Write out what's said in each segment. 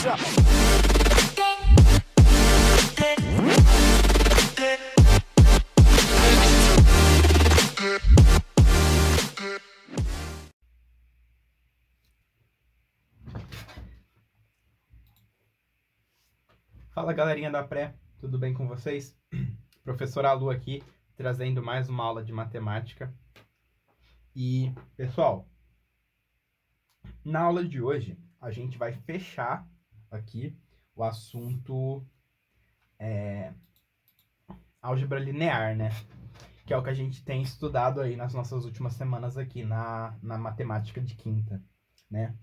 Fala, galerinha da Pré, tudo bem com vocês? Professor Alu aqui, trazendo mais uma aula de matemática. E, pessoal, na aula de hoje, a gente vai fechar aqui o assunto álgebra linear, né? Que é o que a gente tem estudado aí nas nossas últimas semanas aqui na matemática de quinta, né?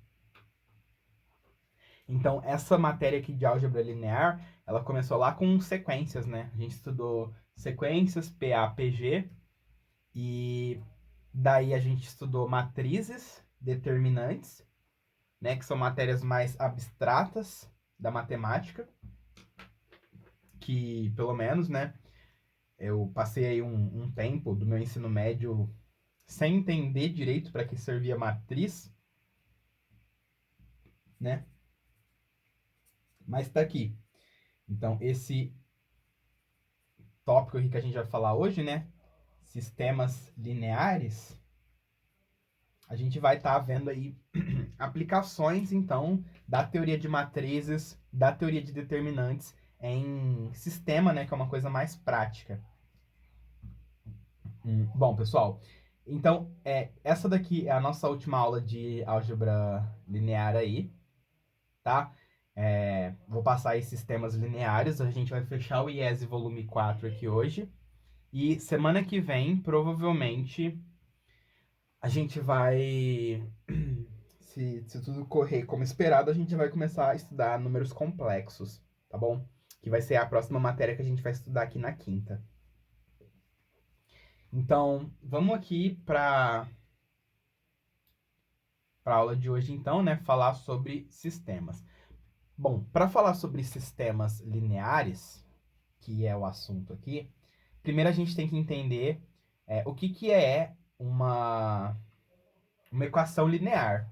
Então, essa matéria aqui de álgebra linear, ela começou lá com sequências, né? A gente estudou sequências, PA, PG, e daí a gente estudou matrizes, determinantes, né? Que são matérias mais abstratas da matemática, que, pelo menos, né? Eu passei aí um tempo do meu ensino médio sem entender direito para que servia matriz, né? Mas tá aqui. Então, esse tópico aqui que a gente vai falar hoje, né? Sistemas lineares, a gente vai estar vendo aí aplicações, então, da teoria de matrizes, da teoria de determinantes em sistema, né? Que é uma coisa mais prática. Bom, pessoal, então, essa daqui é a nossa última aula de álgebra linear aí, tá? Vou passar aí sistemas lineares, a gente vai fechar o IES volume 4 aqui hoje. E semana que vem, provavelmente, a gente vai, se tudo correr como esperado, a gente vai começar a estudar números complexos, tá bom? Que vai ser a próxima matéria que a gente vai estudar aqui na quinta. Então, vamos aqui para a aula de hoje, então, né? Falar sobre sistemas. Bom, para falar sobre sistemas lineares, que é o assunto aqui, primeiro a gente tem que entender o que é uma equação linear,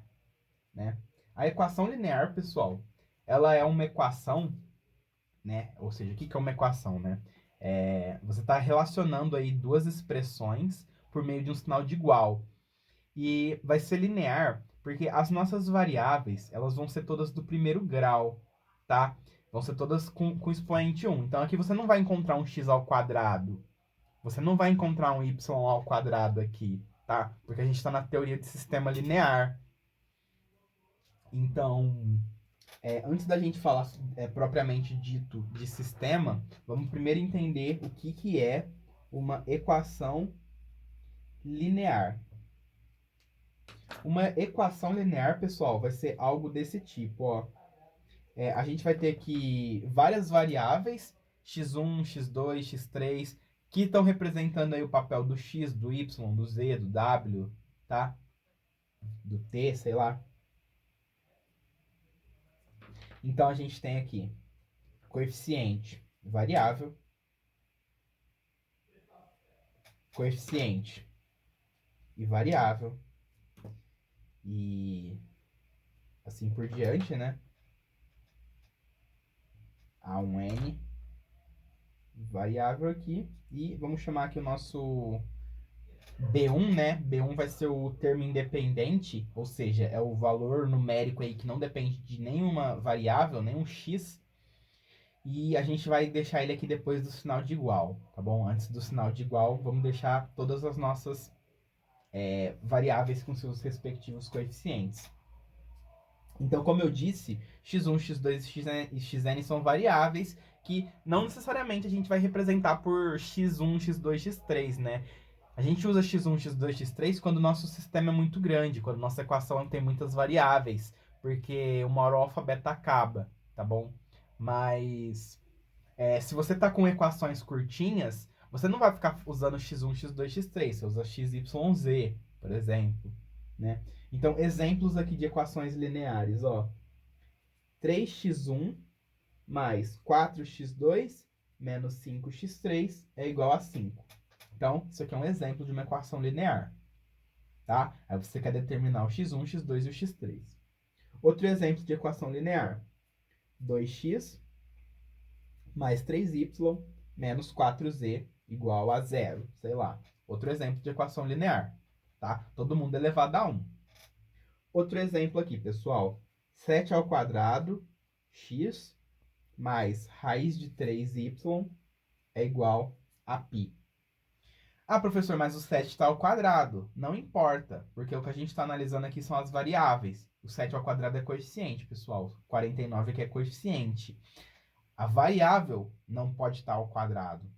né? A equação linear, pessoal, ela é uma equação, né? Ou seja, o que é uma equação, né? Você está relacionando aí duas expressões por meio de um sinal de igual. E vai ser linear, porque as nossas variáveis, elas vão ser todas do primeiro grau, tá? Vão ser todas com expoente 1. Então, aqui você não vai encontrar um x ao quadrado. Você não vai encontrar um y ao quadrado aqui, tá? Porque a gente está na teoria de sistema linear. Então, antes da gente falar propriamente dito de sistema, vamos primeiro entender o que é uma equação linear. Uma equação linear, pessoal, vai ser algo desse tipo, ó. A gente vai ter aqui várias variáveis, x1, x2, x3, que estão representando aí o papel do x, do y, do z, do w, tá? Do t, sei lá. Então, a gente tem aqui coeficiente variável, coeficiente e variável, e assim por diante, né? Há um n variável aqui, e vamos chamar aqui o nosso B1, né? B1 vai ser o termo independente, ou seja, é o valor numérico aí que não depende de nenhuma variável, nenhum x. E a gente vai deixar ele aqui depois do sinal de igual, tá bom? Antes do sinal de igual, vamos deixar todas as nossas variáveis com seus respectivos coeficientes. Então, como eu disse, x1, x2 e xn são variáveis que não necessariamente a gente vai representar por x1, x2, x3, né? A gente usa x1, x2, x3 quando o nosso sistema é muito grande, quando nossa equação tem muitas variáveis, porque uma hora o alfabeto acaba, tá bom? Mas se você tá com equações curtinhas, você não vai ficar usando x1, x2, x3, você usa x, y, z, por exemplo, né? Então, exemplos aqui de equações lineares, ó. 3x1 mais 4x2 menos 5x3 é igual a 5. Então, isso aqui é um exemplo de uma equação linear, tá? Aí você quer determinar o x1, x2 e o x3. Outro exemplo de equação linear. 2x mais 3y menos 4z igual a 0. Sei lá. Outro exemplo de equação linear. Tá? Todo mundo elevado a 1. Outro exemplo aqui, pessoal. 7 ao quadrado, x, mais raiz de 3y é igual a π. Ah, professor, mas o 7 está ao quadrado. Não importa, porque o que a gente está analisando aqui são as variáveis. O 7 ao quadrado é coeficiente, pessoal. 49 aqui é coeficiente. A variável não pode estar ao quadrado.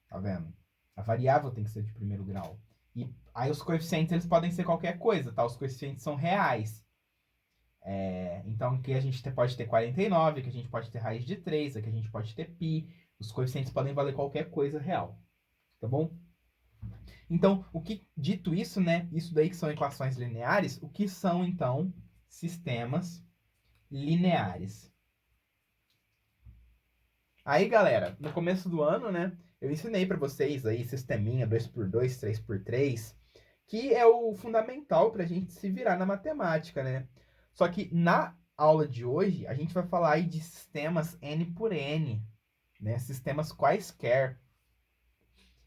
Tá vendo? A variável tem que ser de primeiro grau. E aí os coeficientes eles podem ser qualquer coisa, tá? Os coeficientes são reais. Então aqui a gente pode ter 49, aqui a gente pode ter raiz de 3, aqui a gente pode ter π. Os coeficientes podem valer qualquer coisa real. Tá bom? Então, dito isso, né? Isso daí que são equações lineares, o que são, então, sistemas lineares? Aí, galera, no começo do ano, né? Eu ensinei para vocês aí sisteminha 2x2, 3x3, que é o fundamental para a gente se virar na matemática, né? Só que na aula de hoje, a gente vai falar aí de sistemas N por N, né? Sistemas quaisquer.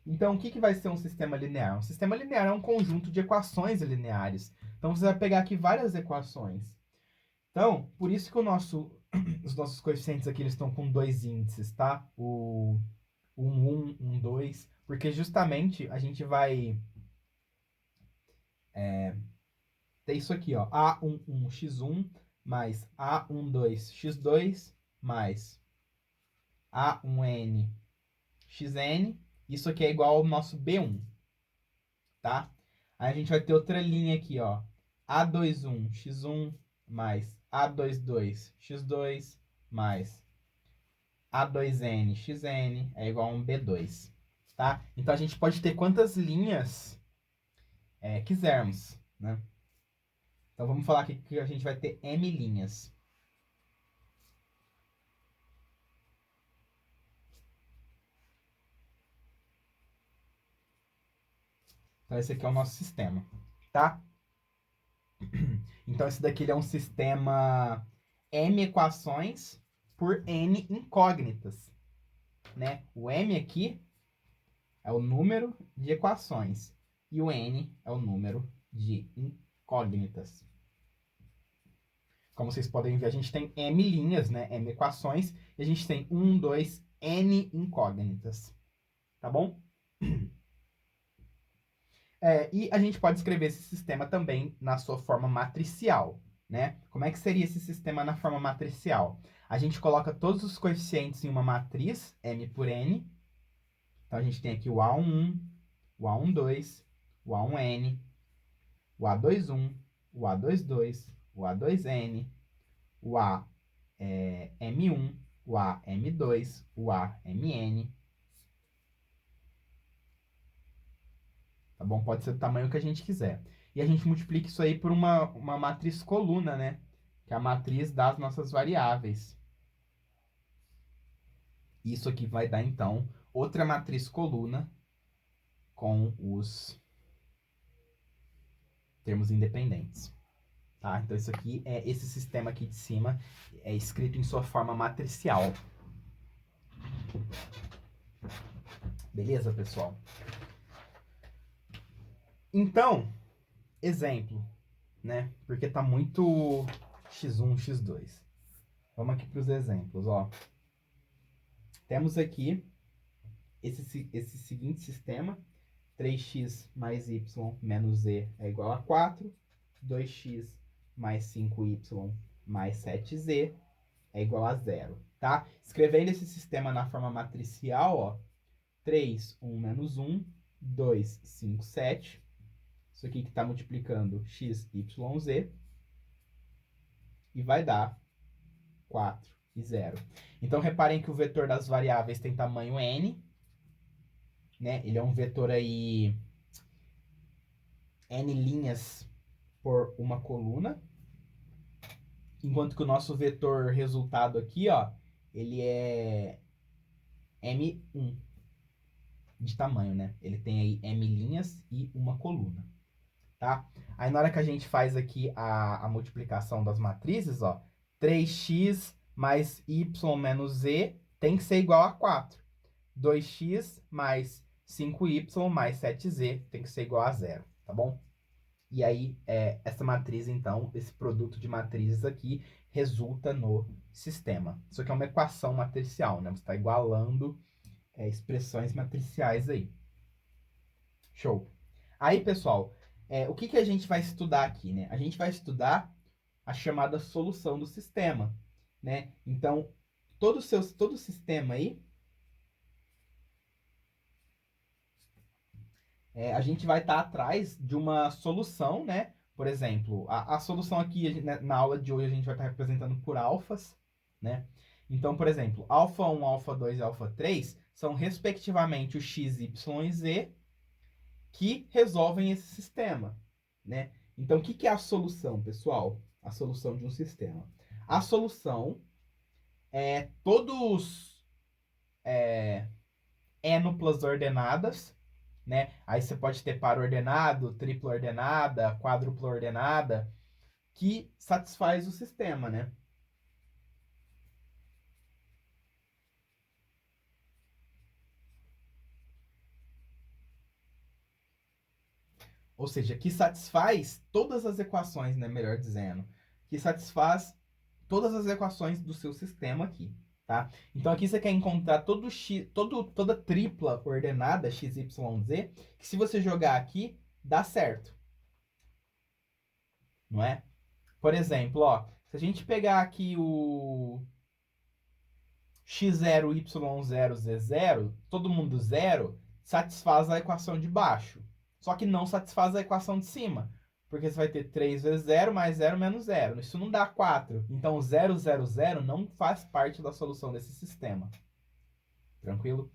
Então, o que vai ser um sistema linear? Um sistema linear é um conjunto de equações lineares. Então, você vai pegar aqui várias equações. Então, por isso que os nossos coeficientes aqui eles estão com 2 índices, tá? O 1, 2, porque justamente a gente vai ter isso aqui, ó. A11x1 mais A12x2 mais A1n xn. Isso aqui é igual ao nosso B1, tá? Aí a gente vai ter outra linha aqui, ó. A21x1 mais A22x2 mais A2n xn é igual a um B2, tá? Então a gente pode ter quantas linhas quisermos, né? Então vamos falar aqui que a gente vai ter m linhas. Então esse aqui é o nosso sistema, tá? Então esse daqui ele é um sistema m equações por n incógnitas, né? O m aqui é o número de equações e o n é o número de incógnitas. Como vocês podem ver, a gente tem m linhas, né? M equações, e a gente tem 1, 2, n incógnitas. Tá bom? E a gente pode escrever esse sistema também na sua forma matricial, né? Como é que seria esse sistema na forma matricial? A gente coloca todos os coeficientes em uma matriz, m por n. Então, a gente tem aqui o A11, o A12, o A1n, o A21, o A22, o A2n, o AM1, o AM2, o AMN. Tá bom? Pode ser do tamanho que a gente quiser. E a gente multiplica isso aí por uma matriz coluna, né? Que é a matriz das nossas variáveis. Isso aqui vai dar, então, outra matriz coluna com os termos independentes. Tá? Então, isso aqui esse sistema aqui de cima é escrito em sua forma matricial. Beleza, pessoal? Então, exemplo, né? Porque tá muito x1, x2. Vamos aqui para os exemplos, ó. Temos aqui esse seguinte sistema. 3x mais y menos z é igual a 4. 2x mais 5y mais 7z é igual a 0, tá? Escrevendo esse sistema na forma matricial, ó. 3, 1 menos 1, 2, 5, 7. Isso aqui que está multiplicando x, y, z. E vai dar 4 e 0. Então, reparem que o vetor das variáveis tem tamanho n. Né? Ele é um vetor aí n linhas por uma coluna. Enquanto que o nosso vetor resultado aqui, ó, ele é m1 de tamanho, né? Ele tem aí m linhas e uma coluna, tá? Aí na hora que a gente faz aqui a multiplicação das matrizes, ó, 3x mais y menos z tem que ser igual a 4. 2x mais 5y mais 7z tem que ser igual a 0, tá bom? E aí, essa matriz, então, esse produto de matrizes aqui, resulta no sistema. Isso aqui é uma equação matricial, né? Você está igualando expressões matriciais aí. Show. Aí, pessoal, o que a gente vai estudar aqui, né? A gente vai estudar a chamada solução do sistema, né? Então, todo sistema aí, a gente vai estar atrás de uma solução, né? Por exemplo, a solução aqui, na aula de hoje, a gente vai estar representando por alfas, né? Então, por exemplo, alfa 1, alfa 2 e alfa 3 são, respectivamente, o x, y e z que resolvem esse sistema, né? Então, o que é a solução, pessoal? A solução de um sistema. A solução é todos ênuplas ordenadas, né? Aí você pode ter par ordenado, tripla ordenada, quádrupla ordenada, que satisfaz o sistema, né? Ou seja, que satisfaz todas as equações, né? Melhor dizendo, que satisfaz todas as equações do seu sistema aqui, tá? Então aqui você quer encontrar toda tripla ordenada x, y, z, que se você jogar aqui, dá certo, não é? Por exemplo, ó, se a gente pegar aqui o x0, y0, z0, todo mundo zero, satisfaz a equação de baixo. Só que não satisfaz a equação de cima. Porque você vai ter 3 vezes 0 mais 0 menos 0. Isso não dá 4. Então, 0, 0, 0 não faz parte da solução desse sistema. Tranquilo?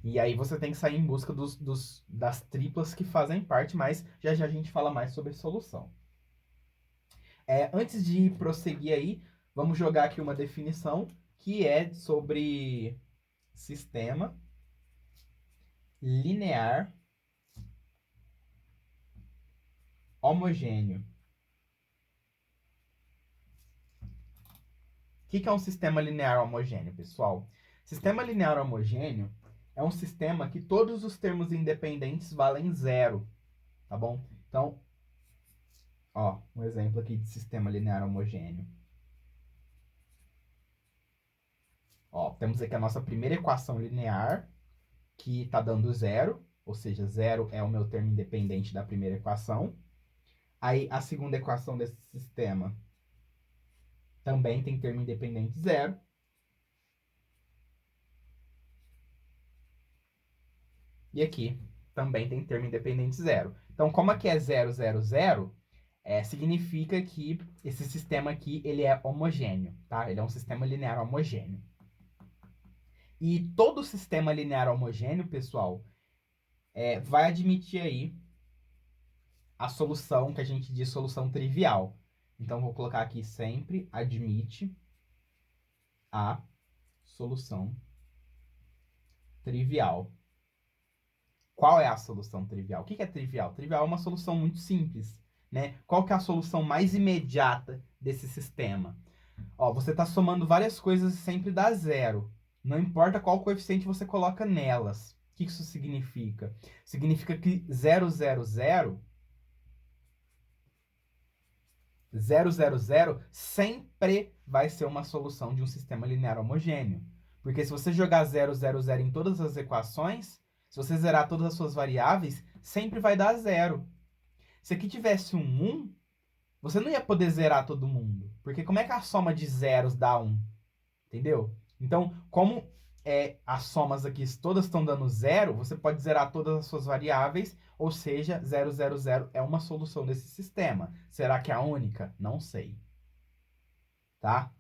E aí você tem que sair em busca das triplas que fazem parte, mas já já a gente fala mais sobre solução. Antes de prosseguir aí, vamos jogar aqui uma definição que é sobre sistema linear homogêneo. O que é um sistema linear homogêneo, pessoal? Sistema linear homogêneo é um sistema que todos os termos independentes valem zero, tá bom? Então, ó, um exemplo aqui de sistema linear homogêneo. Ó, temos aqui a nossa primeira equação linear, que está dando zero, ou seja, zero é o meu termo independente da primeira equação. Aí, a segunda equação desse sistema também tem termo independente zero. E aqui também tem termo independente zero. Então, como aqui é 0, 0, 0, significa que esse sistema aqui ele é homogêneo, tá? Ele é um sistema linear homogêneo. E todo sistema linear homogêneo, pessoal, vai admitir aí a solução que a gente diz solução trivial. Então, vou colocar aqui sempre admite a solução trivial. Qual é a solução trivial? O que é trivial? Trivial é uma solução muito simples, né? Qual que é a solução mais imediata desse sistema? Ó, você está somando várias coisas e sempre dá zero. Não importa qual coeficiente você coloca nelas. O que isso significa? Significa que 0, 0, 0 sempre vai ser uma solução de um sistema linear homogêneo. Porque se você jogar 0, 0, 0 em todas as equações, se você zerar todas as suas variáveis, sempre vai dar zero. Se aqui tivesse um 1, você não ia poder zerar todo mundo. Porque como é que a soma de zeros dá 1? Entendeu? Então, como as somas aqui todas estão dando zero, você pode zerar todas as suas variáveis, ou seja, 0, 0, 0 é uma solução desse sistema. Será que é a única? Não sei. Tá?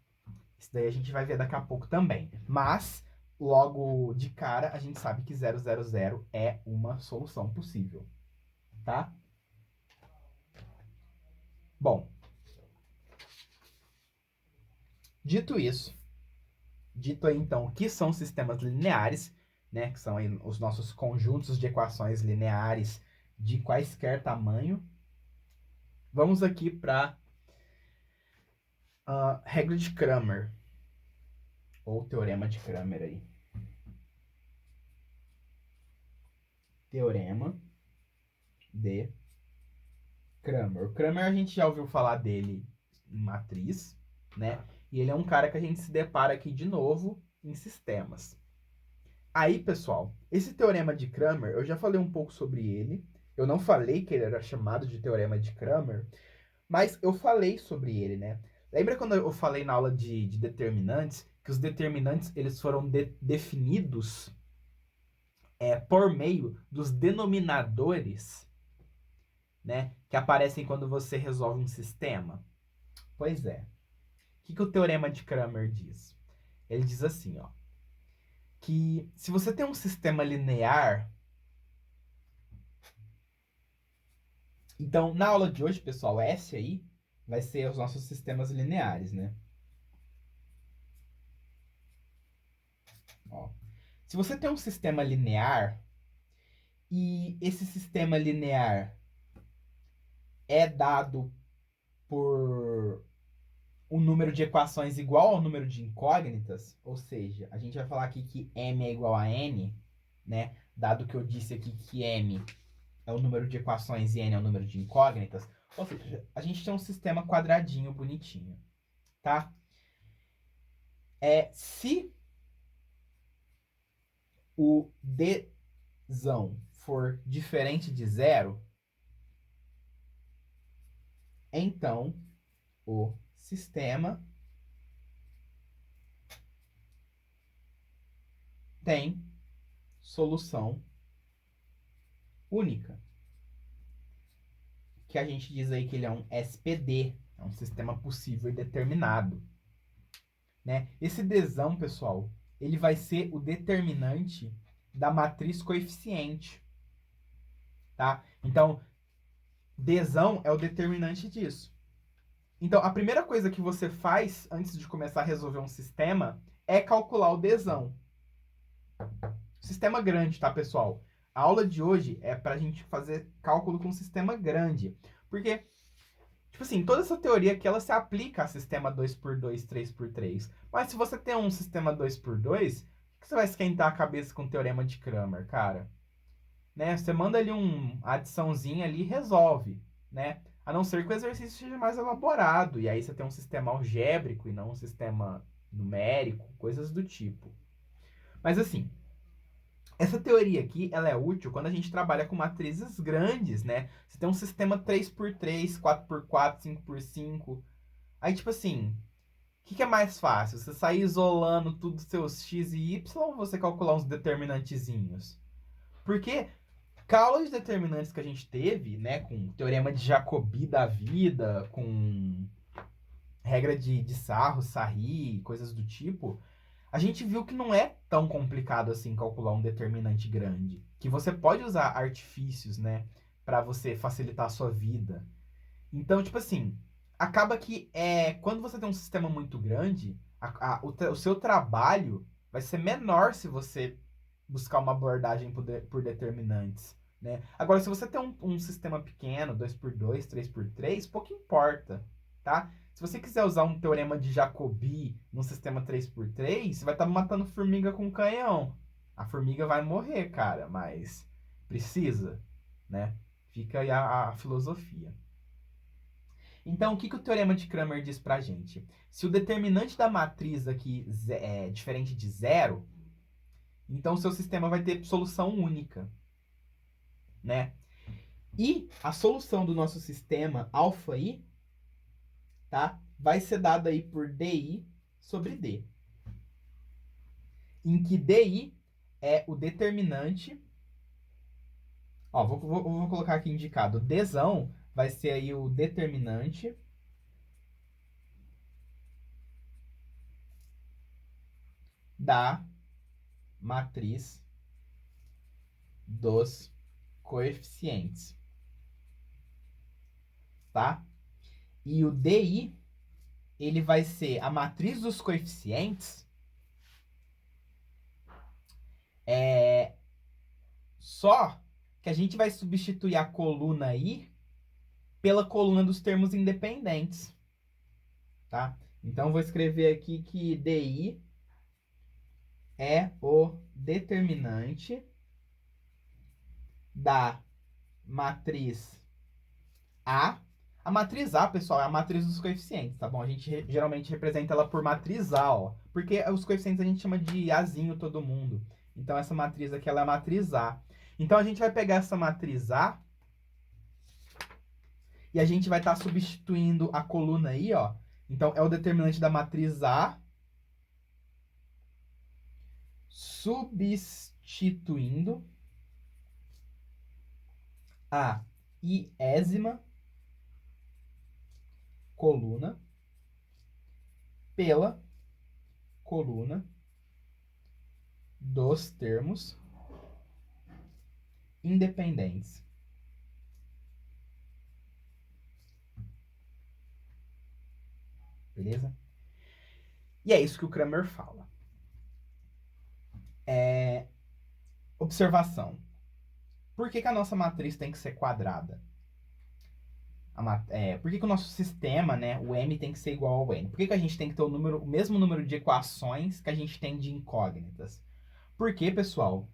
Isso daí a gente vai ver daqui a pouco também. Mas, logo de cara, a gente sabe que 0, 0, 0 é uma solução possível. Tá? Bom, dito isso, dito aí então o que são sistemas lineares, né, que são aí os nossos conjuntos de equações lineares de quaisquer tamanho, vamos aqui para a regra de Cramer. Ou Teorema de Cramer aí. Teorema de Cramer. O Cramer a gente já ouviu falar dele em matriz, né? E ele é um cara que a gente se depara aqui de novo em sistemas. Aí, pessoal, esse Teorema de Cramer, eu já falei um pouco sobre ele. Eu não falei que ele era chamado de Teorema de Cramer, mas eu falei sobre ele, né? Lembra quando eu falei na aula de determinantes, que os determinantes eles foram definidos por meio dos denominadores, né, que aparecem quando você resolve um sistema? Pois é. O que o Teorema de Cramer diz? Ele diz assim, ó, que se você tem um sistema linear. Então, na aula de hoje, pessoal, esse aí vai ser os nossos sistemas lineares, né? Ó. Se você tem um sistema linear e esse sistema linear é dado por um número de equações igual ao número de incógnitas, ou seja, a gente vai falar aqui que m é igual a n, né? Dado que eu disse aqui que m é o número de equações e n é o número de incógnitas, ou seja, a gente tem um sistema quadradinho bonitinho, tá? Se o dzão for diferente de zero, então o sistema tem solução única. Que a gente diz aí que ele é um SPD, é um sistema possível e determinado. Né? Esse dzão, pessoal, ele vai ser o determinante da matriz coeficiente. Tá? Então, dzão é o determinante disso. Então, a primeira coisa que você faz antes de começar a resolver um sistema é calcular o dzão. Sistema grande, tá, pessoal? A aula de hoje é pra gente fazer cálculo com sistema grande. Porque, tipo assim, toda essa teoria aqui, ela se aplica a sistema 2x2, 3x3. Mas se você tem um sistema 2x2, por que você vai esquentar a cabeça com o teorema de Cramer, cara? Né? Você manda ali uma adiçãozinha ali e resolve, né? A não ser que o exercício seja mais elaborado. E aí você tem um sistema algébrico e não um sistema numérico, coisas do tipo. Mas assim, essa teoria aqui, ela é útil quando a gente trabalha com matrizes grandes, né? Você tem um sistema 3x3, 4x4, 5x5. Aí, tipo assim, o que é mais fácil? Você sair isolando tudo dos seus x e y ou você calcular uns determinantezinhos? Porque aula de determinantes que a gente teve, né, com teorema de Jacobi da vida, com regra de Sarro, Sarri, coisas do tipo, a gente viu que não é tão complicado assim calcular um determinante grande. Que você pode usar artifícios, né, para você facilitar a sua vida. Então, tipo assim, acaba que quando você tem um sistema muito grande, o seu trabalho vai ser menor se você buscar uma abordagem por determinantes. Né? Agora, se você tem um sistema pequeno, 2x2, 3x3, pouco importa. Tá? Se você quiser usar um teorema de Jacobi num sistema 3x3, você vai estar matando formiga com canhão. A formiga vai morrer, cara, mas precisa, né? Fica aí a filosofia. Então, o que o teorema de Cramer diz pra gente? Se o determinante da matriz aqui é diferente de zero, então o seu sistema vai ter solução única, né? E a solução do nosso sistema alfa i, tá? Vai ser dada aí por di sobre d. Em que di é o determinante. Ó, vou colocar aqui indicado. Dzão vai ser aí o determinante da matriz dos coeficientes, tá? E o DI, ele vai ser a matriz dos coeficientes só que a gente vai substituir a coluna I pela coluna dos termos independentes, tá? Então, vou escrever aqui que DI é o determinante da matriz A. A matriz A, pessoal, é a matriz dos coeficientes, tá bom? A gente geralmente representa ela por matriz A, ó. Porque os coeficientes a gente chama de Azinho todo mundo. Então, essa matriz aqui, ela é a matriz A. Então, a gente vai pegar essa matriz A e a gente vai estar substituindo a coluna aí, ó. Então, é o determinante da matriz A substituindo a iésima coluna pela coluna dos termos independentes. Beleza? E é isso que o Cramer fala. Observação. Por que a nossa matriz tem que ser quadrada? Por que o nosso sistema, né, o M tem que ser igual ao N? Por que a gente tem que ter o mesmo número de equações que a gente tem de incógnitas? Porque, pessoal,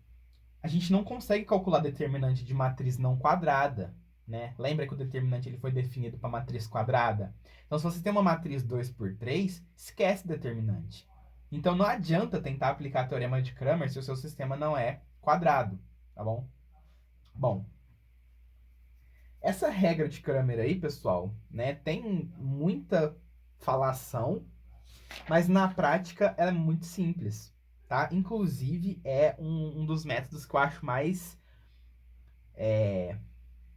a gente não consegue calcular determinante de matriz não quadrada, né? Lembra que o determinante ele foi definido para matriz quadrada? Então, se você tem uma matriz 2 por 3, esquece o determinante. Então, não adianta tentar aplicar o teorema de Cramer se o seu sistema não é quadrado, tá bom? Bom, essa regra de Cramer aí, pessoal, né, tem muita falação, mas na prática ela é muito simples, tá? Inclusive, é um dos métodos que eu acho mais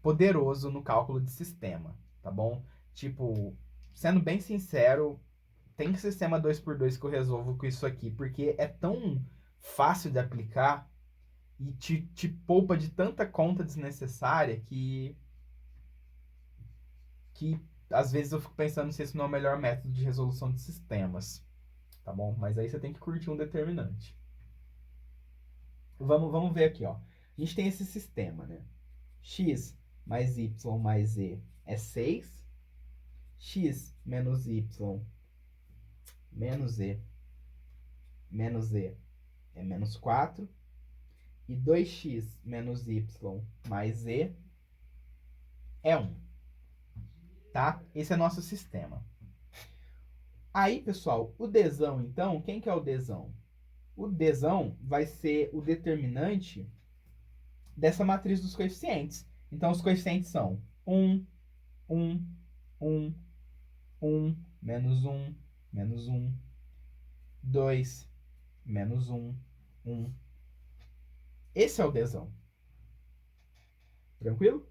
poderoso no cálculo de sistema, tá bom? Tipo, sendo bem sincero, tem sistema 2x2 que eu resolvo com isso aqui, porque é tão fácil de aplicar e te poupa de tanta conta desnecessária que às vezes eu fico pensando se esse não é o melhor método de resolução de sistemas, tá bom? Mas aí você tem que curtir um determinante. Vamos ver aqui, ó. A gente tem esse sistema, né? X mais y mais z é 6. X menos y menos z menos z é menos 4. E 2x menos y mais z é 1. Tá? Esse é nosso sistema. Aí, pessoal, o Dzão, então, quem que é o Dzão? O Dzão vai ser o determinante dessa matriz dos coeficientes. Então, os coeficientes são 1, 1, 1, 1, menos 1, menos 1, 2, menos 1, 1. Esse é o Dzão. Tranquilo?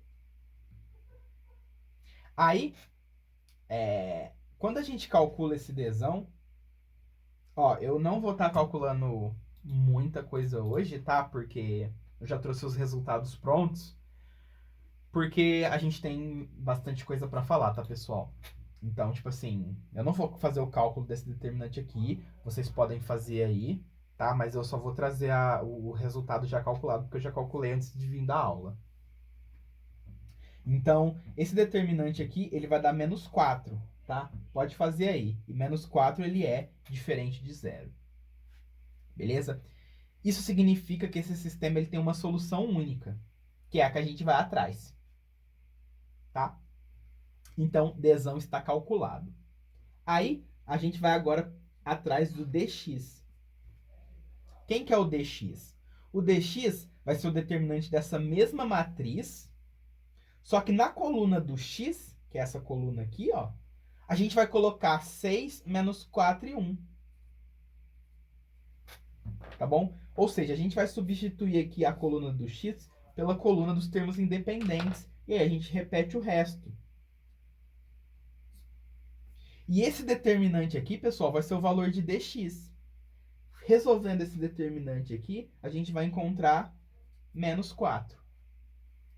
Aí, quando a gente calcula esse Dzão, ó, eu não vou estar calculando muita coisa hoje, tá? Porque eu já trouxe os resultados prontos. Porque a gente tem bastante coisa para falar, tá, pessoal? Então, tipo assim, eu não vou fazer o cálculo desse determinante aqui. Vocês podem fazer aí, tá? Mas eu só vou trazer o resultado já calculado, porque eu já calculei antes de vir da aula. Então, esse determinante aqui, ele vai dar menos 4, tá? Pode fazer aí. E menos 4, ele é diferente de zero. Beleza? Isso significa que esse sistema ele tem uma solução única, que é a que a gente vai atrás. Tá? Então, Dzão está calculado. Aí, a gente vai agora atrás do dx. Quem que é o dx? O dx vai ser o determinante dessa mesma matriz, só que na coluna do x, que é essa coluna aqui, ó, a gente vai colocar 6 menos 4 e 1. Tá bom? Ou seja, a gente vai substituir aqui a coluna do x pela coluna dos termos independentes. E aí a gente repete o resto. E esse determinante aqui, pessoal, vai ser o valor de dx. Resolvendo esse determinante aqui, a gente vai encontrar menos 4.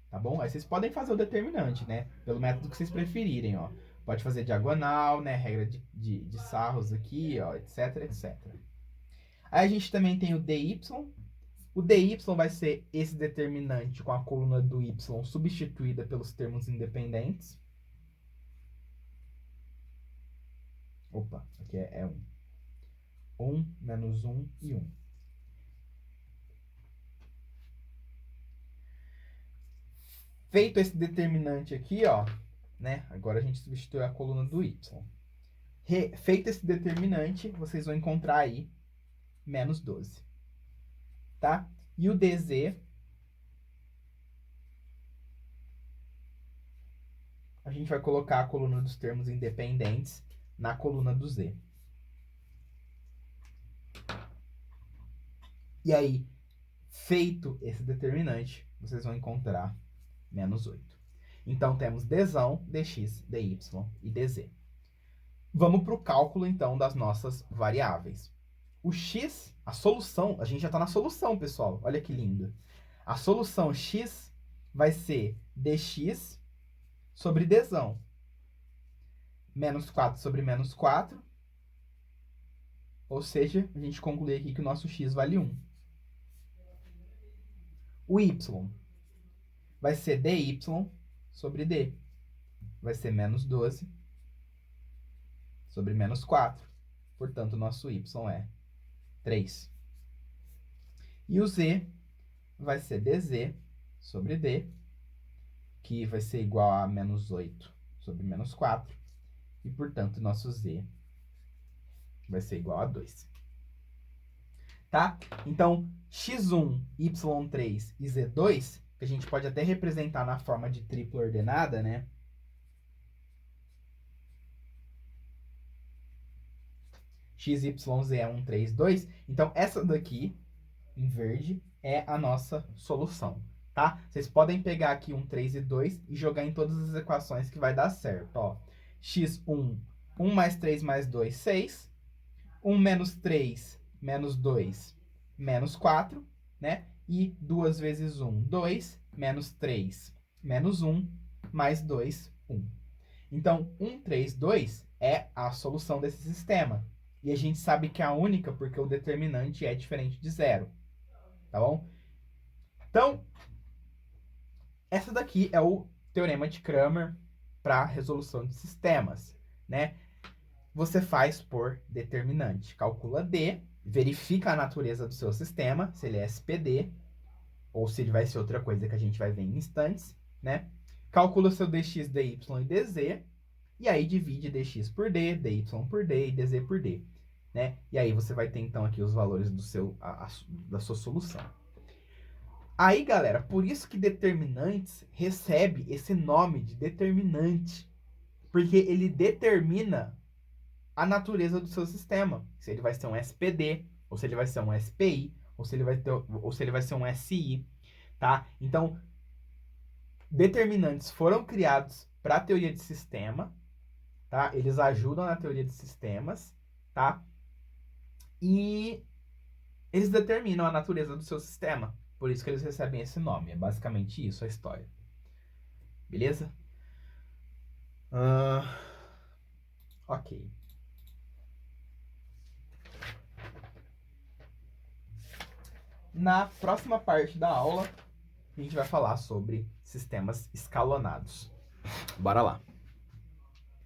Tá bom? Aí vocês podem fazer o determinante, né? Pelo método que vocês preferirem, ó. Pode fazer diagonal, né? Regra de Sarros aqui, ó, etc, etc. Aí a gente também tem o dy. O dy vai ser esse determinante com a coluna do y substituída pelos termos independentes. Opa, aqui é 1. 1 menos 1 e 1. Feito esse determinante aqui, ó, né? Agora a gente substitui a coluna do y. Feito esse determinante, vocês vão encontrar aí menos 12. Tá? E o dz, a gente vai colocar a coluna dos termos independentes na coluna do z. E aí, feito esse determinante, vocês vão encontrar menos 8. Então, temos dzão, dx, dy e dz. Vamos para o cálculo, então, das nossas variáveis. O x, a solução, a gente já está na solução, pessoal. Olha que lindo. A solução x vai ser dx sobre dzão. Menos 4 sobre menos 4. Ou seja, a gente conclui aqui que o nosso x vale 1. O y vai ser dy sobre d. Vai ser menos 12 sobre menos 4. Portanto, o nosso y é 3. E o z vai ser dz sobre d, que vai ser igual a menos 8 sobre menos 4. E, portanto, o nosso z vai ser igual a 2. Tá? Então, x1, y3 e z2, que a gente pode até representar na forma de tripla ordenada, né? X, Y, Z é 1, 3, 2. Então, essa daqui, em verde, é a nossa solução, tá? Vocês podem pegar aqui 1, 3 e 2 e jogar em todas as equações que vai dar certo, ó. X1, 1 mais 3 mais 2, 6. 1 menos 3 menos 2, menos 4, né? E 2 vezes 1, 2, menos 3, menos 1, mais 2, 1. Então, 1, 3, 2 é a solução desse sistema. E a gente sabe que é a única porque o determinante é diferente de zero. Tá bom? Então, essa daqui é o teorema de Cramer para resolução de sistemas, né? Você faz por determinante. Calcula D, verifica a natureza do seu sistema, se ele é SPD, ou se ele vai ser outra coisa que a gente vai ver em instantes, né? Calcula o seu dx, dy e dz, e aí divide dx por d, dy por d e dz por d, né? E aí você vai ter, então, aqui os valores do seu, da sua solução. Aí, galera, por isso que determinantes recebe esse nome de determinante, porque ele determina a natureza do seu sistema. Se ele vai ser um SPD, ou se ele vai ser um SPI, ou se ele vai ser um SI, tá? Então, determinantes foram criados para a teoria de sistema, tá? Eles ajudam na teoria de sistemas, tá? E eles determinam a natureza do seu sistema. Por isso que eles recebem esse nome. É basicamente isso a história. Beleza? Ok. Na próxima parte da aula, a gente vai falar sobre sistemas escalonados. Bora lá.